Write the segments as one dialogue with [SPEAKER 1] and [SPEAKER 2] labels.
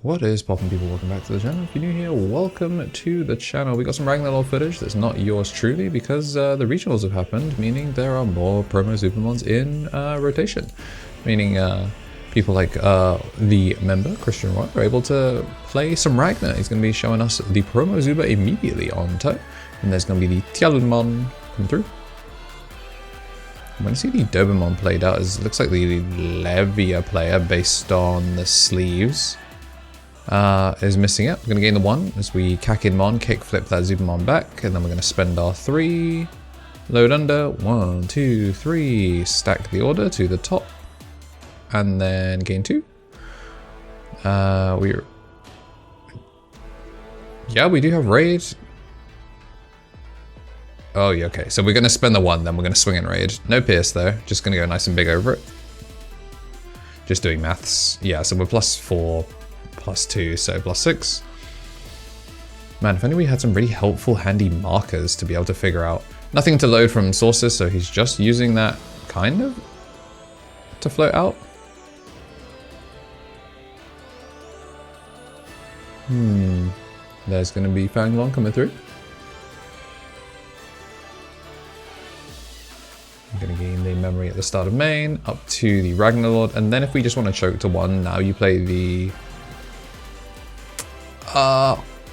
[SPEAKER 1] What is poppin' people, welcome back to the channel. If you're new here, welcome to the channel. We got some Ragnaloard footage that's not yours truly because the regionals have happened, meaning there are more promo Supermons in rotation. Meaning people like the member, Christian Roy, are able to play some Ragnar. He's going to be showing us the promo Zuba immediately on toe. And there's going to be the terriermon come through. When I see the Digimon played out, it looks like the Levia player based on the sleeves. Is missing it. We're going to gain the 1 as we Ragnaloardmon, kick flip that Zubamon back, and then we're going to spend our 3, load under, 1, 2, 3, stack the order to the top, and then gain 2. We do have raid. Oh yeah, okay, so we're going to spend the 1, then we're going to swing in raid. No pierce though, just going to go nice and big over it. Just doing maths. Yeah, so we're +4. +2, so +6. Man, if only we had some really helpful, handy markers to be able to figure out. Nothing to load from sources, so he's just using that kind of to float out. There's going to be Fanglong coming through. I'm going to gain the memory at the start of main, up to the Ragnaloard, and then if we just want to choke to 1, now you play the...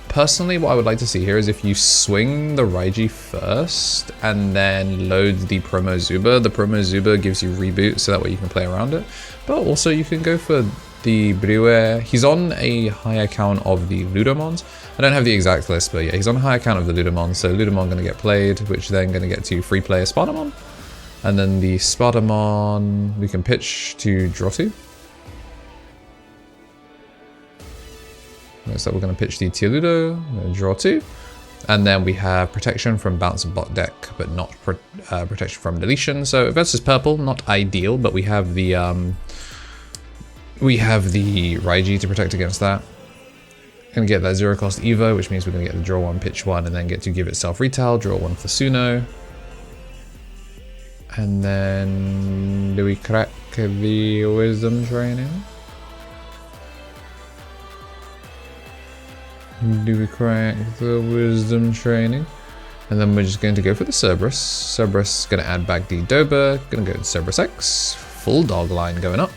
[SPEAKER 1] Personally, what I would like to see here is if you swing the Raiji first and then load the promo Zuba. The promo Zuba gives you reboot, so that way you can play around it. But also you can go for the Brewer. He's on a high account of the Ludamons. I don't have the exact list, but yeah, he's on a high account of the Ludamon. So Ludamon going to get played, which then going to get to free play a Spartamon. And then the Spartamon we can pitch to draw 2. So we're going to pitch the Tieludo, draw 2, and then we have protection from bounce and bot deck, but not protection from deletion. So versus purple, not ideal, but we have the Raiji to protect against that. Going to get that 0 cost Evo, which means we're going to get the draw 1, pitch 1, and then get to give itself retail, draw 1 for Suno. And then do we crack the wisdom training? Do we crack the wisdom training? And then we're just going to go for the Cerberus. Cerberus going to add back the Dober. Going to go to Cerberus X. Full dog line going up.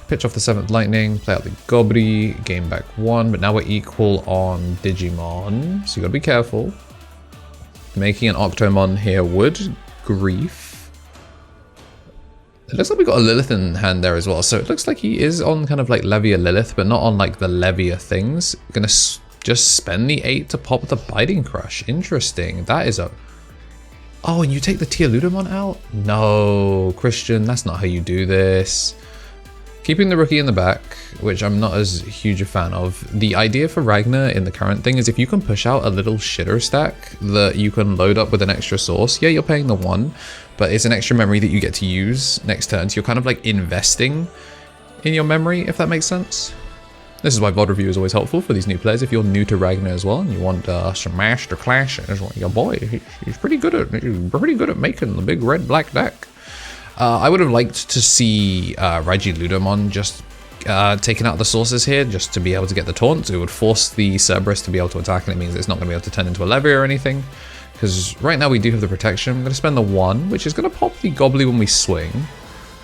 [SPEAKER 1] Pitch off the 7th Lightning. Play out the Gobri. Gain back 1. But now we're equal on Digimon. So you got to be careful. Making an Octomon here would grief. It looks like we got a Lilith in hand there as well, so it looks like he is on kind of like Levia Lilith, but not on like the Levia things. Gonna just spend the 8 to pop the Biting Crush. Interesting. That is a... Oh, and you take the Tierludamon out? No, Christian, that's not how you do this. Keeping the rookie in the back, which I'm not as huge a fan of. The idea for Ragnar in the current thing is if you can push out a little shitter stack that you can load up with an extra source, yeah, you're paying the 1, but it's an extra memory that you get to use next turn, so you're kind of like investing in your memory, if that makes sense. This is why VOD review is always helpful for these new players. If you're new to Ragnar as well and you want some master clashes, well, your boy, he's pretty good at making the big red black deck. I would have liked to see Raiji Ludamon just taken out the sources here just to be able to get the taunt. It would force the Cerberus to be able to attack, and it means it's not going to be able to turn into a Levia or anything. Because right now we do have the protection. I'm going to spend the 1, which is going to pop the Gobbly when we swing.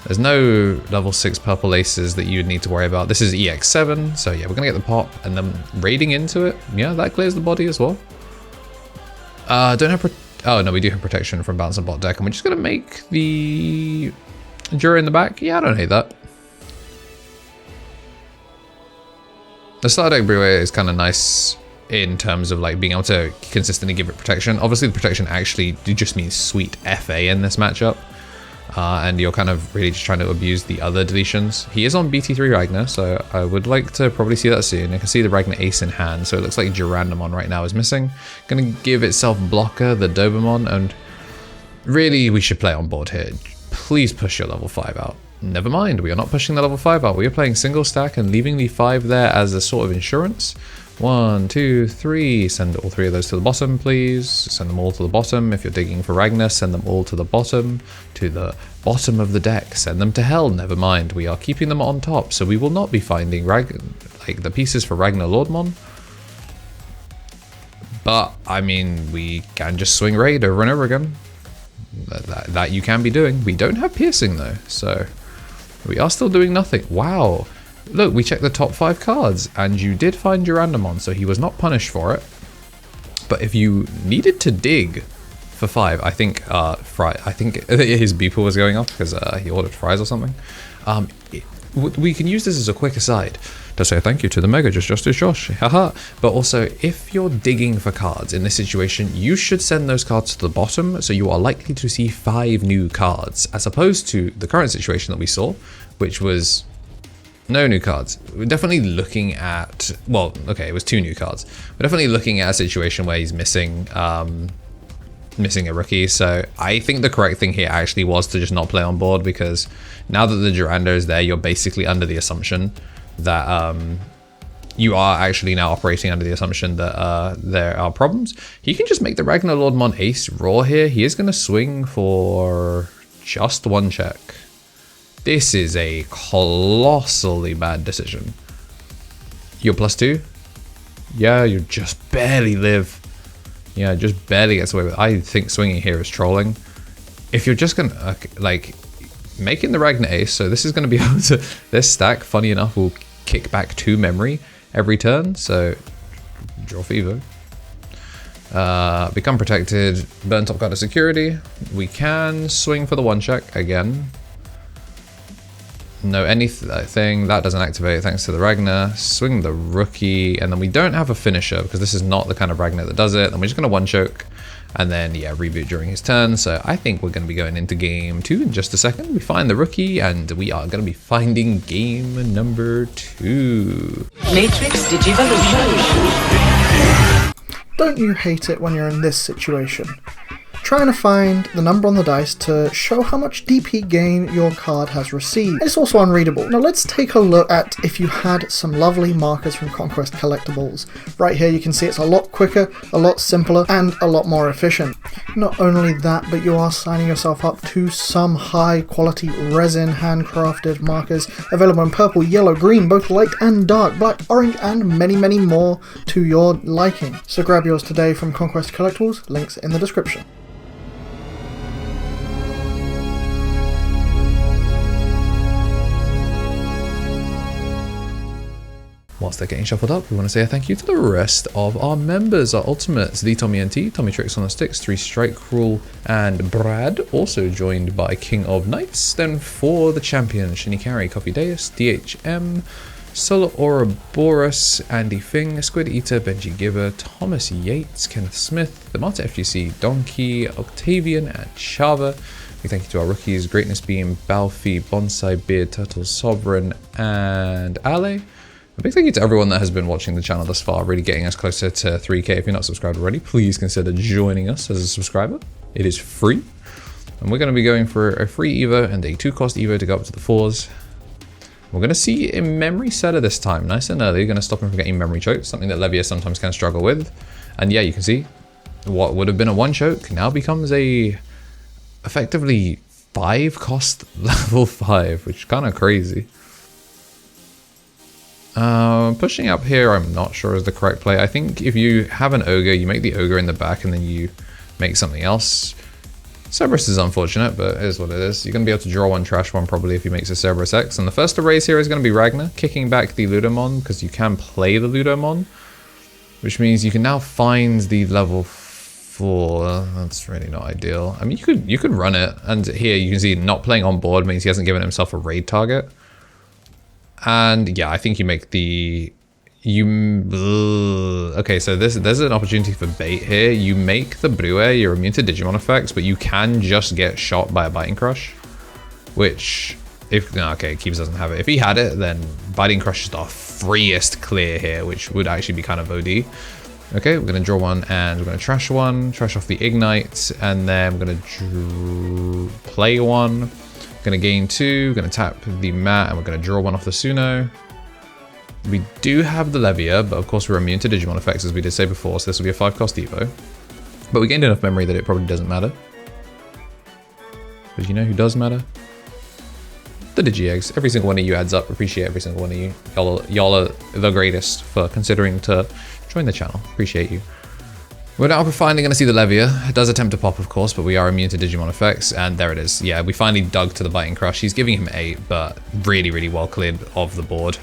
[SPEAKER 1] There's no level 6 purple aces that you would need to worry about. This is EX7, so yeah, we're going to get the pop, and then raiding into it. Yeah, that clears the body as well. Don't have oh no, we do have protection from bounce and bot deck, and we're just going to make the Jura in the back. Yeah, I don't hate that. The start deck Brewer is kind of nice in terms of like being able to consistently give it protection. Obviously the protection actually just means sweet FA in this matchup. And you're kind of really just trying to abuse the other deletions. He is on BT3 Ragnar, so I would like to probably see that soon. I can see the Ragnar ace in hand, so it looks like Durandamon right now is missing. Gonna give itself blocker, the Dobermon, and really we should play on board here. Please push your level 5 out. Never mind, we are not pushing the level 5 out. We are playing single stack and leaving the 5 there as a sort of insurance. 1, 2, 3. Send all 3 of those to the bottom, please. Send them all to the bottom. If you're digging for Ragnar, send them all to the bottom. To the bottom of the deck. Send them to hell. Never mind. We are keeping them on top, so we will not be finding the pieces for Ragnaloardmon. But I mean, we can just swing raid over and over again. That you can be doing. We don't have piercing though, so we are still doing nothing. Wow. Look, we checked the top 5 cards, and you did find your Ragnamon, so he was not punished for it. But if you needed to dig for 5, I think his beeper was going off because he ordered fries or something. We can use this as a quick aside to say thank you to the Mega Justice Josh, haha. But also, if you're digging for cards in this situation, you should send those cards to the bottom, so you are likely to see 5 new cards, as opposed to the current situation that we saw, which was no new cards. We're definitely looking at, well, okay, it was 2 new cards. We're definitely looking at a situation where he's missing a rookie. So I think the correct thing here actually was to just not play on board, because now that the Durando is there, you're basically under the assumption that you are actually now operating under the assumption that there are problems. He can just make the Ragnaloardmon ace raw here. He is going to swing for just 1 check. This is a colossally bad decision. You're +2? Yeah, you just barely live. Yeah, just barely gets away with it. I think swinging here is trolling. If you're just gonna, like, making the Ragnar ace, so this is gonna be able to, this stack, funny enough, will kick back 2 memory every turn, so draw Fever. Become protected, burn top card of security. We can swing for the 1 check again. No anything, that doesn't activate thanks to the Ragnar. Swing the rookie, and then we don't have a finisher because this is not the kind of Ragnar that does it. Then we're just going to 1-choke, and then yeah, reboot during his turn. So I think we're going to be going into game 2 in just a second. We find the rookie, and we are going to be finding game number 2.
[SPEAKER 2] Matrix Digivolution.
[SPEAKER 3] Don't you hate it when you're in this situation? Trying to find the number on the dice to show how much DP gain your card has received. It's also unreadable. Now let's take a look at if you had some lovely markers from Conquest Collectibles. Right here you can see it's a lot quicker, a lot simpler, and a lot more efficient. Not only that, but you are signing yourself up to some high quality resin handcrafted markers available in purple, yellow, green, both light and dark, black, orange, and many, many more to your liking. So grab yours today from Conquest Collectibles, links in the description.
[SPEAKER 1] Whilst they're getting shuffled up, we want to say a thank you to the rest of our members, our ultimates, the Tommy NT, Tommy Tricks on the Sticks, 3 Strike Cruel, and Brad, also joined by King of Knights. Then for the champion, Shinikari, Coffee Deus, DHM, Solar Ouroboros, Andy Fing, Squid Eater, Benji Giver, Thomas Yates, Kenneth Smith, the Marta FGC, Donkey, Octavian, and Chava. We thank you to our rookies, Greatness Beam, Balfi, Bonsai Beard, Turtle Sovereign, and Ale. A big thank you to everyone that has been watching the channel thus far, really getting us closer to 3K. If you're not subscribed already, please consider joining us as a subscriber. It is free. And we're going to be going for a free Evo and a 2-cost Evo to go up to the 4s. We're going to see a memory setter this time, nice and early. Going to stop him from getting memory choked, something that Levia sometimes can struggle with. And yeah, you can see what would have been a 1-choke now becomes a effectively 5-cost level 5, which is kind of crazy. Pushing up here, I'm not sure is the correct play. I think if you have an ogre, you make the ogre in the back and then you make something else. Cerberus is unfortunate, but it is what it is. You're going to be able to draw 1, trash 1 probably if he makes a Cerberus X. And the first to raise here is going to be Ragnar, kicking back the Ludomon because you can play the Ludomon, which means you can now find the level 4. That's really not ideal. I mean, you could run it, and here you can see not playing on board means he hasn't given himself a raid target. And yeah, I think you make the okay, so there's an opportunity for bait here. You make the Brue, you're immune to Digimon effects, but you can just get shot by a Biting Crush, which if no, okay, Keeps doesn't have it. If he had it, then Biting Crush is the freest clear here, which would actually be kind of OD. Okay, we're gonna draw 1 and we're gonna trash 1, trash off the Ignite, and then we're gonna play 1. Gonna gain 2, gonna tap the mat, and we're gonna draw 1 off the Suno. We do have the Levia, but of course we're immune to Digimon effects, as we did say before, so this will be a 5-cost Evo. But we gained enough memory that it probably doesn't matter. But you know who does matter? The Digi-Eggs. Every single one of you adds up. Appreciate every single one of you. Y'all are the greatest for considering to join the channel. Appreciate you. We're now finally going to see the Levia. It does attempt to pop, of course, but we are immune to Digimon effects, and there it is. Yeah, we finally dug to the Biting Crush. He's giving him 8, but really, really well cleared of the board.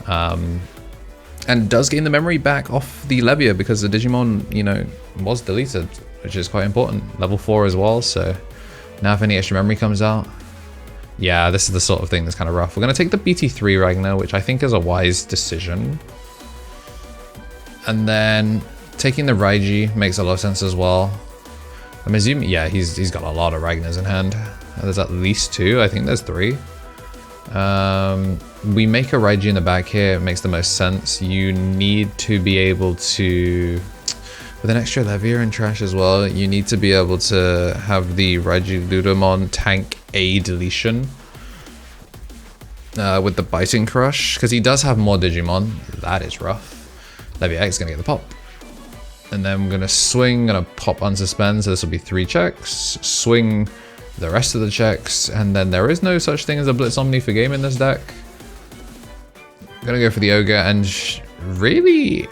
[SPEAKER 1] And does gain the memory back off the Levia because the Digimon, you know, was deleted, which is quite important. Level 4 as well, so now if any extra memory comes out, yeah, this is the sort of thing that's kind of rough. We're going to take the BT3 Ragnar, which I think is a wise decision. And then taking the Raiji makes a lot of sense as well. I'm assuming, yeah, he's got a lot of Ragnars in hand. There's at least 2, I think there's 3. We make a Raiji in the back here, it makes the most sense. You need to be able to, with an extra Levia and trash as well, you need to be able to have the Ragnaloardmon tank a deletion with the Biting Crush, because he does have more Digimon. That is rough. Levia X is going to get the pop. And then I'm going to swing, going to pop unsuspend, so this will be 3 checks. Swing the rest of the checks, and then there is no such thing as a Blitz Omni for game in this deck. I'm going to go for the Ogre, and really,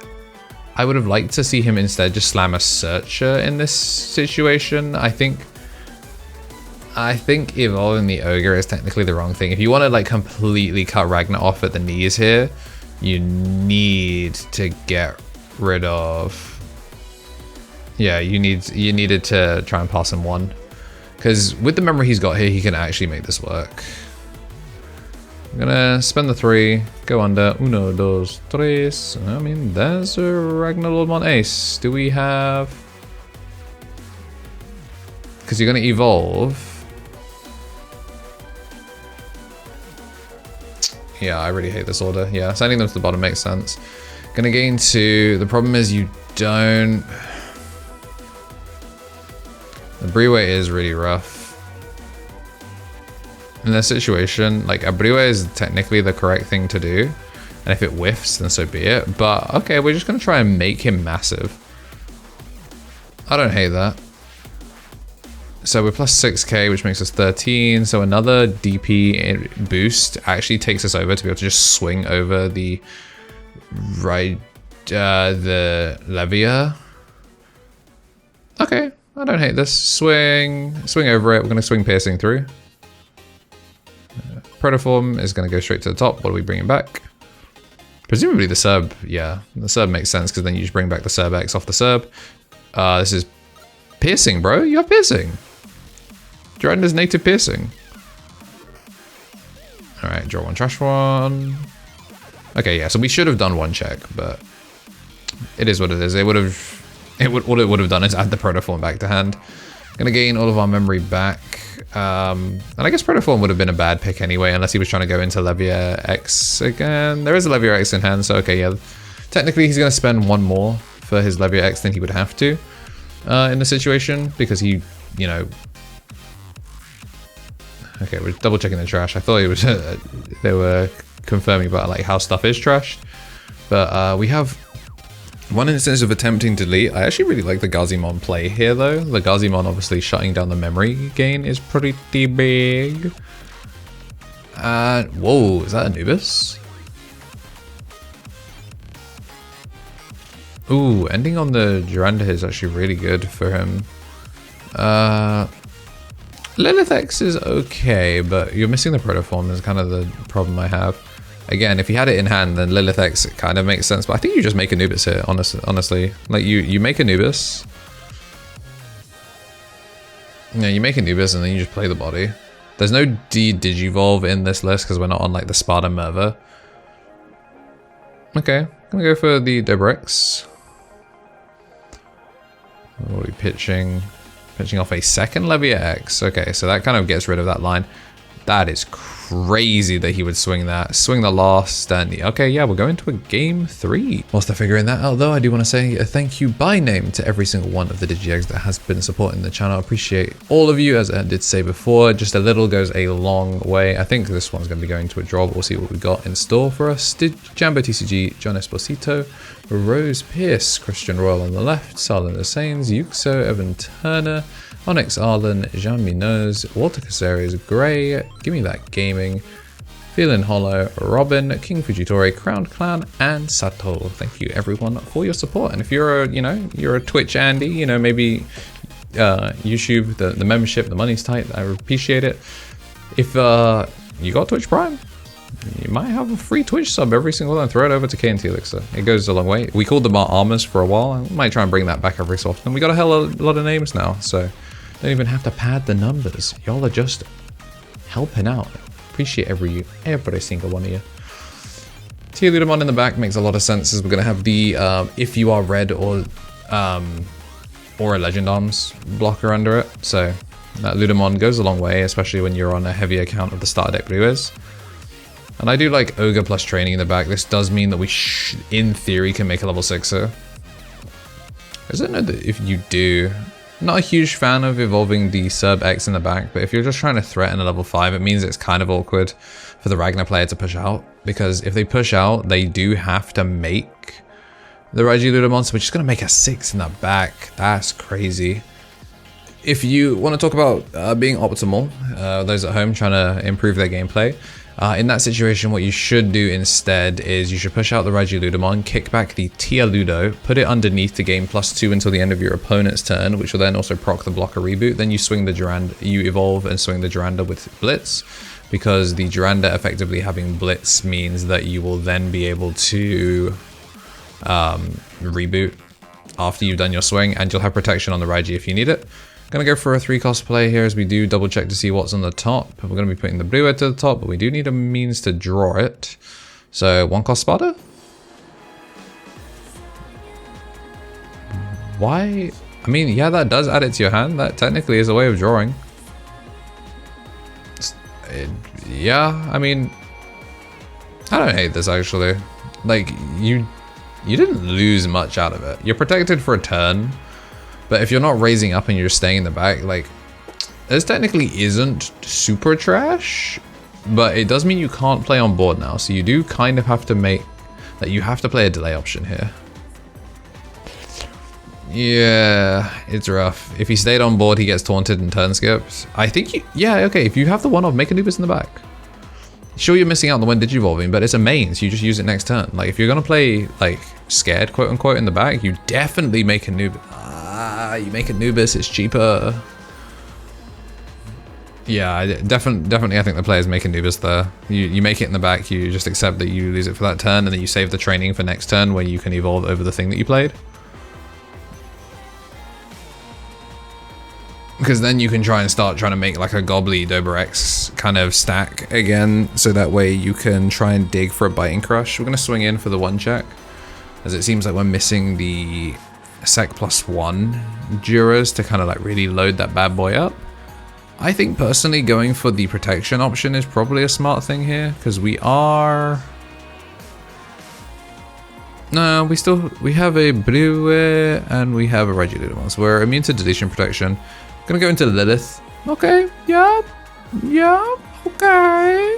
[SPEAKER 1] I would have liked to see him instead just slam a Searcher in this situation. I think evolving the Ogre is technically the wrong thing. If you want to like completely cut Ragnar off at the knees here, you need to get rid of, yeah, you needed to try and pass him 1, because with the memory he's got here, he can actually make this work. I'm gonna spend the 3, go under, 1, 2, 3. I mean, there's a Ragnaloardmon ace. Do we have, because you're gonna evolve. Yeah, I really hate this order. Yeah, sending them to the bottom makes sense. Gonna gain 2. The problem is you don't, the Briwe is really rough. In this situation, like, a Briwe is technically the correct thing to do. And if it whiffs, then so be it. But, okay, we're just going to try and make him massive. I don't hate that. So we're plus 6k, which makes us 13. So another DP boost actually takes us over to be able to just swing over the Levia. Okay. I don't hate this. Swing over it. We're going to swing piercing through. Protoform is going to go straight to the top. What are we bringing back? Presumably the Serb. Yeah, the Serb makes sense because then you just bring back the Serb X off the Serb. This is piercing, bro. You have piercing. Duranda's native piercing. All right, draw 1, trash 1. Okay, yeah. So we should have done 1 check, but it is what it is. All it would have done is add the Protoform back to hand. Gonna gain all of our memory back. And I guess Protoform would have been a bad pick anyway, unless he was trying to go into Levia X again. There is a Levia X in hand, so okay, yeah. Technically, he's gonna spend 1 more for his Levia X than he would have to in the situation, because he, you know. Okay, we're double checking the trash. I thought it was they were confirming about like how stuff is trashed, but we have 1 instance of attempting to delete. I actually really like the Gazimon play here though. The Gazimon obviously shutting down the memory gain is pretty big. Whoa, is that Anubis? Ooh, ending on the Duranda is actually really good for him. Lilith X is okay, but you're missing the Protoform is kind of the problem I have. Again, if you had it in hand, then Lilith X kind of makes sense, but I think you just make Anubis here, honestly. Like, you make Anubis. Yeah, you make Anubis and then you just play the body. There's no Digivolve in this list because we're not on, like, the Sparta Merva. Okay, gonna go for the Dobrex. What are we pitching? Pitching off a second Levia X. Okay, so that kind of gets rid of that line. That is crazy that he would swing that. Swing the last, and okay, yeah, we're going to a game 3. Whilst they're figuring that out, though, I do want to say a thank you by name to every single one of the DigiEggs that has been supporting the channel. I appreciate all of you, as I did say before. Just a little goes a long way. I think this one's going to be going to a draw, but we'll see what we got in store for us. Jambo TCG, John Esposito, Rose Pierce, Christian Royal on the left, Salin the Saints, Yuxo, Evan Turner, Onyx Arlen, Jean Minoz, Walter Caceres, Gray, Gimme That Gaming, Feeling Hollow, Robin, King Fujitori, Crowned Clan, and Sato. Thank you everyone for your support. And if you're you're a Twitch Andy, maybe YouTube, the membership, the money's tight, I appreciate it. If you got Twitch Prime, you might have a free Twitch sub every single time. Throw it over to KnTElixar. It goes a long way. We called them our armors for a while. I might try and bring that back every so often. We got a hell of a lot of names now, so don't even have to pad the numbers. Y'all are just helping out. Appreciate every single one of you. Leviamon in the back makes a lot of sense, as we're gonna have the if you are red or a legend arms blocker under it. So that Leviamon goes a long way, especially when you're on a heavy account of the starter deck blue is. And I do like Ogre plus training in the back. This does mean that we, in theory, can make a level 6er. I don't know that if you do. Not a huge fan of evolving the sub X in the back, but if you're just trying to threaten a level 5, it means it's kind of awkward for the Ragnar player to push out. Because if they push out, they do have to make the Ragnaloardmon, so we're just going to make a 6 in the back. That's crazy. If you want to talk about being optimal, those at home trying to improve their gameplay, in that situation, what you should do instead is you should push out the Ragnaloardmon, kick back the Tialudo, put it underneath to gain +2 until the end of your opponent's turn, which will then also proc the blocker reboot. Then you swing the Duranda, you evolve and swing the Duranda with Blitz, because the Duranda effectively having Blitz means that you will then be able to reboot after you've done your swing, and you'll have protection on the Raigi if you need it. Gonna go for a 3-cost play here, as we do double check to see what's on the top. We're gonna be putting the blue red to the top, but we do need a means to draw it. So 1-cost Sparta. Why? I mean, yeah, that does add it to your hand. That technically is a way of drawing. Yeah, I mean, I don't hate this actually. Like, you didn't lose much out of it. You're protected for a turn. But if you're not raising up and you're staying in the back, like, this technically isn't super trash, but it does mean you can't play on board now. So you do kind of have to make that, you have to play a delay option here. Yeah, it's rough. If he stayed on board, he gets taunted and turn skipped. I think yeah, okay, if you have the one-off, make Anubis in the back. Sure, you're missing out on the one digivolving, but it's a main, so you just use it next turn. Like, if you're gonna play, like, scared, quote-unquote, in the back, you definitely make Anubis. You make Anubis, it's cheaper. Yeah, definitely I think the players make Anubis there. You make it in the back, you just accept that you lose it for that turn, and then you save the training for next turn where you can evolve over the thing that you played. Because then you can try and start trying to make like a Gobbly Doberex kind of stack again, so that way you can try and dig for a Biting Crush. We're going to swing in for the 1 check, as it seems like we're missing the Sec +1 Duras to kind of like really load that bad boy up. I think personally going for the protection option is probably a smart thing here, because we are... No, we have a blue and we have a Ragnaloardmon, so we're immune to deletion protection. Gonna go into Lilith. Okay, yeah, okay.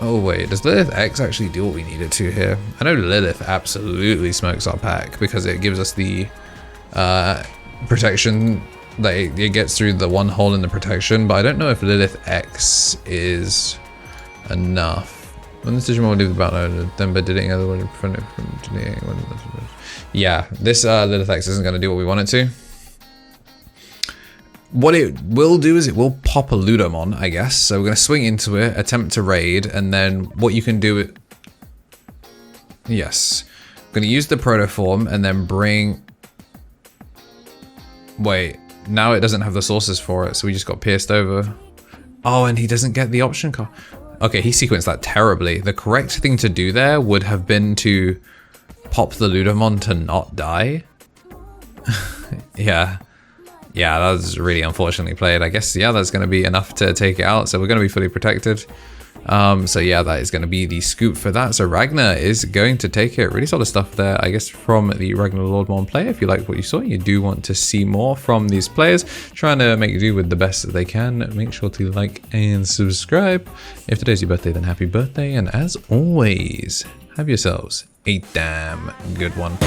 [SPEAKER 1] Oh wait, does Lilith X actually do what we need it to here? I know Lilith absolutely smokes our pack because it gives us the protection that it gets through the one hole in the protection, but I don't know if Lilith X is enough. When this Digimon will leave the battle, then by deleting other one from deleting. Yeah, this Lilith X isn't going to do what we want it to. What it will do is it will pop a Ludomon, I guess. So we're going to swing into it, attempt to raid, and then what you can do... Yes. I'm going to use the Protoform and then bring... Wait, now it doesn't have the sources for it, so we just got pierced over. Oh, and he doesn't get the option card. Okay, he sequenced that terribly. The correct thing to do there would have been to pop the Ludomon to not die. Yeah. Yeah, that was really unfortunately played. I guess, yeah, that's going to be enough to take it out. So we're going to be fully protected. So yeah, that is going to be the scoop for that. So Ragnar is going to take it. Really solid stuff there, I guess, from the Ragnaloardmon player. If you like what you saw, you do want to see more from these players, trying to make do with the best that they can. Make sure to like and subscribe. If today's your birthday, then happy birthday. And as always, have yourselves a damn good one.